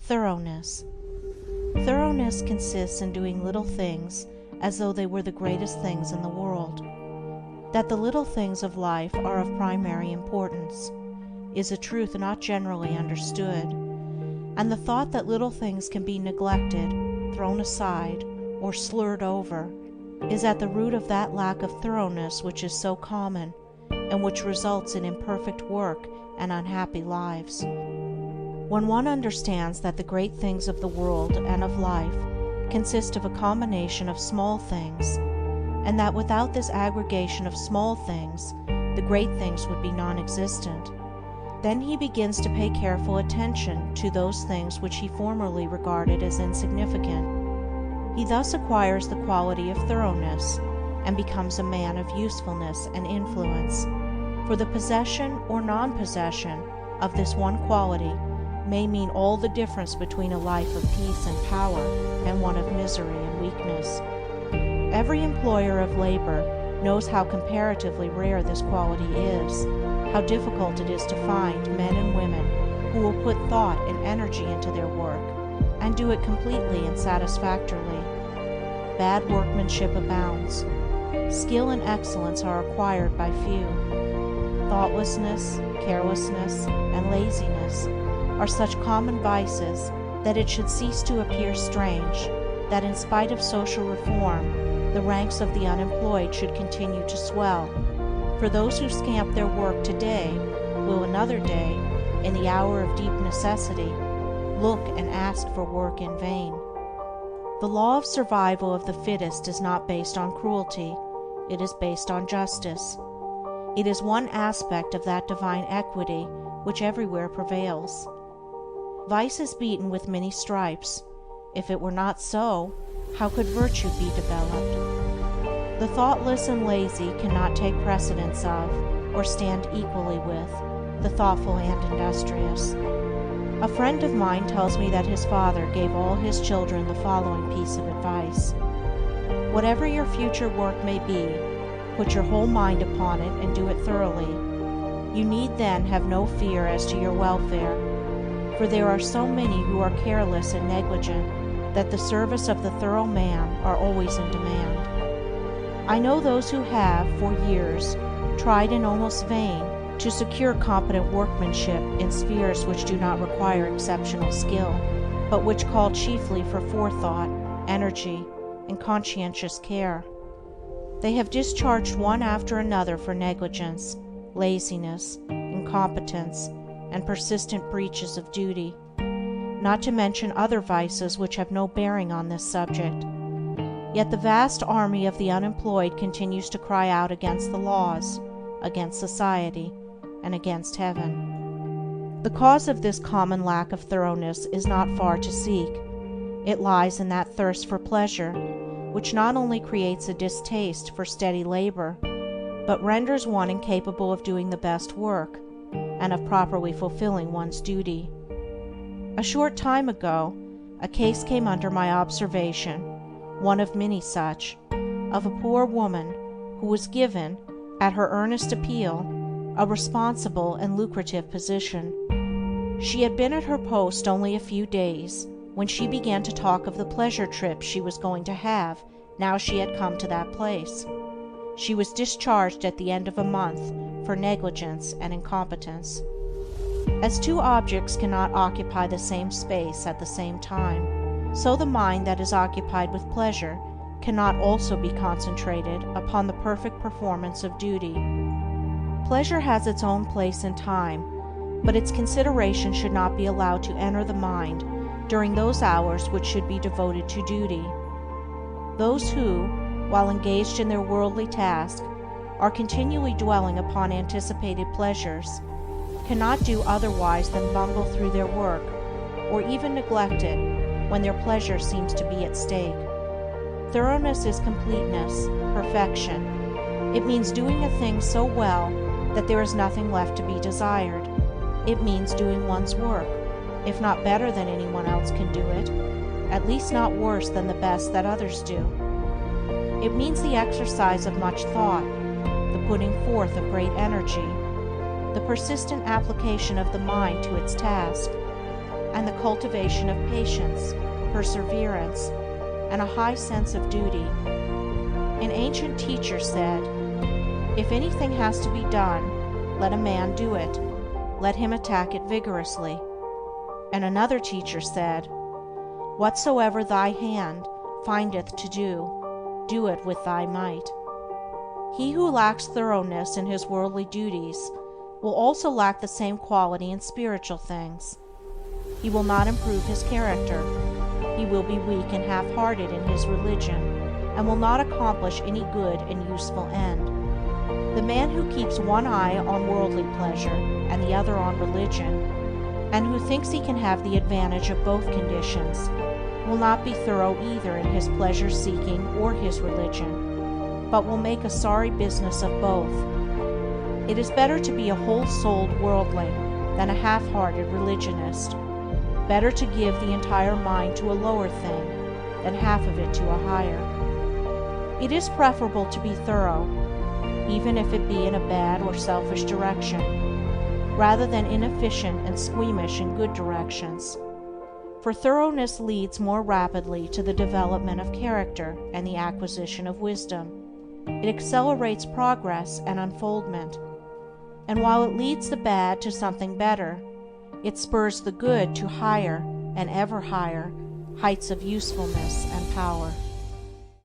Thoroughness. Thoroughness consists in doing little things as though they were the greatest things in the world. That the little things of life are of primary importance is a truth not generally understood, and the thought that little things can be neglected, thrown aside, or slurred over is at the root of that lack of thoroughness which is so common and which results in imperfect work and unhappy lives. When one understands that the great things of the world and of life consist of a combination of small things, and that without this aggregation of small things, the great things would be non-existent, then he begins to pay careful attention to those things which he formerly regarded as insignificant. He thus acquires the quality of thoroughness and becomes a man of usefulness and influence, for the possession or non-possession of this one quality may mean all the difference between a life of peace and power and one of misery and weakness. Every employer of labor knows how comparatively rare this quality is, how difficult it is to find men and women who will put thought and energy into their work and do it completely and satisfactorily. Bad workmanship abounds. Skill and excellence are acquired by few. Thoughtlessness, carelessness, and laziness are such common vices that it should cease to appear strange that in spite of social reform, the ranks of the unemployed should continue to swell, for those who scamp their work today will another day, in the hour of deep necessity, look and ask for work in vain. The law of survival of the fittest is not based on cruelty, it is based on justice. It is one aspect of that divine equity which everywhere prevails. Vice is beaten with many stripes. If it were not so, how could virtue be developed? The thoughtless and lazy cannot take precedence of, or stand equally with, the thoughtful and industrious. A friend of mine tells me that his father gave all his children the following piece of advice: whatever your future work may be, put your whole mind upon it and do it thoroughly. You need then have no fear as to your welfare, for there are so many who are careless and negligent that the service of the thorough man are always in demand. I know those who have, for years, tried in almost vain to secure competent workmanship in spheres which do not require exceptional skill, but which call chiefly for forethought, energy, and conscientious care. They have discharged one after another for negligence, laziness, incompetence, and persistent breaches of duty, not to mention other vices which have no bearing on this subject. Yet the vast army of the unemployed continues to cry out against the laws, against society, and against heaven. The cause of this common lack of thoroughness is not far to seek. It lies in that thirst for pleasure, which not only creates a distaste for steady labor, but renders one incapable of doing the best work, and of properly fulfilling one's duty. A short time ago, a case came under my observation, one of many such, of a poor woman who was given, at her earnest appeal, a responsible and lucrative position. She had been at her post only a few days when she began to talk of the pleasure trip she was going to have now she had come to that place. She was discharged at the end of a month for negligence and incompetence. As two objects cannot occupy the same space at the same time, so the mind that is occupied with pleasure cannot also be concentrated upon the perfect performance of duty. Pleasure has its own place in time, but its consideration should not be allowed to enter the mind during those hours which should be devoted to duty. Those who, while engaged in their worldly task, are continually dwelling upon anticipated pleasures, cannot do otherwise than bungle through their work, or even neglect it when their pleasure seems to be at stake. Thoroughness is completeness, perfection. It means doing a thing so well that there is nothing left to be desired. It means doing one's work, if not better than anyone else can do it, at least not worse than the best that others do. It means the exercise of much thought, the putting forth of great energy, the persistent application of the mind to its task, and the cultivation of patience, perseverance, and a high sense of duty. An ancient teacher said, "If anything has to be done, let a man do it. Let him attack it vigorously." And another teacher said, "Whatsoever thy hand findeth to do, do it with thy might." He who lacks thoroughness in his worldly duties will also lack the same quality in spiritual things. He will not improve his character. He will be weak and half-hearted in his religion, and will not accomplish any good and useful end. The man who keeps one eye on worldly pleasure and the other on religion, and who thinks he can have the advantage of both conditions, will not be thorough either in his pleasure-seeking or his religion, but will make a sorry business of both. It is better to be a whole-souled worldling than a half-hearted religionist. Better to give the entire mind to a lower thing than half of it to a higher. It is preferable to be thorough, even if it be in a bad or selfish direction, rather than inefficient and squeamish in good directions. For thoroughness leads more rapidly to the development of character and the acquisition of wisdom. It accelerates progress and unfoldment. And while it leads the bad to something better, it spurs the good to higher and ever higher heights of usefulness and power.